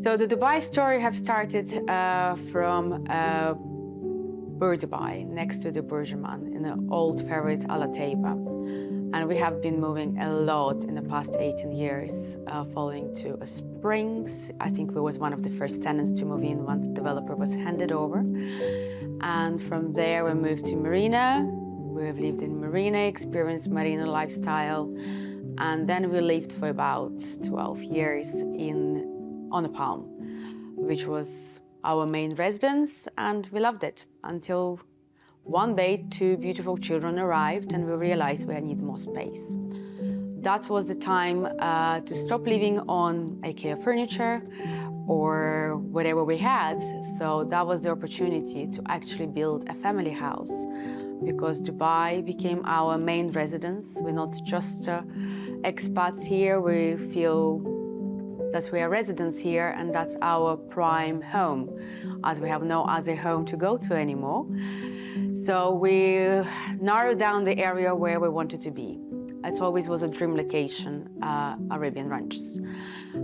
So the Dubai story have started from Bur Dubai, next to the Burjuman, in the old favorite Al Ataiba. And we have been moving a lot in the past 18 years, following to Springs. I think we was one of the first tenants to move in once the developer was handed over. And from there we moved to Marina. We've lived in Marina, experienced Marina lifestyle. And then we lived for about 12 years on the Palm, which was our main residence, and we loved it until one day 2 beautiful children arrived and we realized we need more space. That was the time to stop living on IKEA furniture or whatever we had. So that was the opportunity to actually build a family house, because Dubai became our main residence. We're not just expats here, we feel that we are residents here, and that's our prime home, as we have no other home to go to anymore. So we narrowed down the area where we wanted to be. It always was a dream location, Arabian Ranches.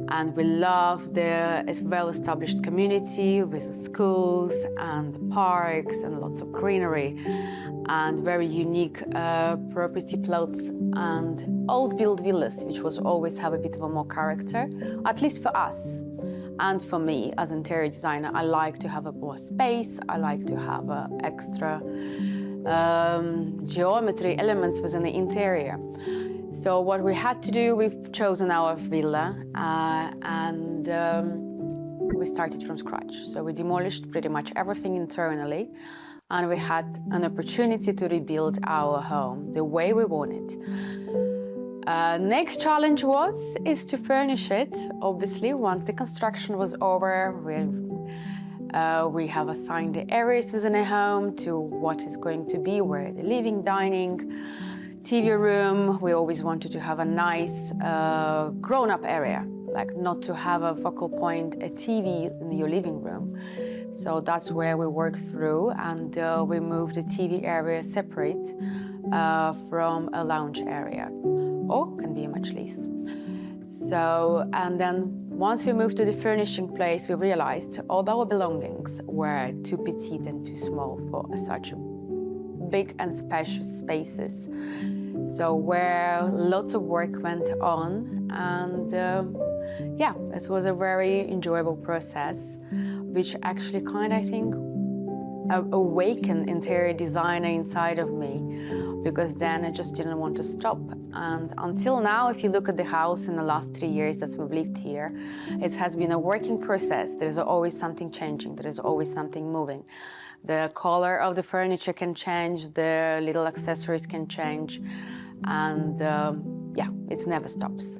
And we love the well-established community with schools and parks and lots of greenery and very unique property plots and old built villas, which was always have a bit of a more character, at least for us. And for me, as an interior designer, I like to have a more space. I like to have extra geometry elements within the interior. So what we had to do, we've chosen our villa and we started from scratch. So we demolished pretty much everything internally, and we had an opportunity to rebuild our home the way we want it. Next challenge is to furnish it. Obviously, once the construction was over, we have assigned the areas within a home to what is going to be, where the living, dining, TV room. We always wanted to have a nice grown-up area, like not to have a focal point, a TV in your living room. So that's where we worked through, and we moved the TV area separate from a lounge area, or can be a majlis. So, and then once we moved to the furnishing place, we realized all our belongings were too petite and too small for such big and spacious spaces. So where lots of work went on, and yeah, it was a very enjoyable process, which actually I think, awakened interior designer inside of me, because then I just didn't want to stop. And until now, if you look at the house in the last 3 years that we've lived here, it has been a working process. There's always something changing. There is always something moving. The color of the furniture can change, the little accessories can change, and yeah, it never stops.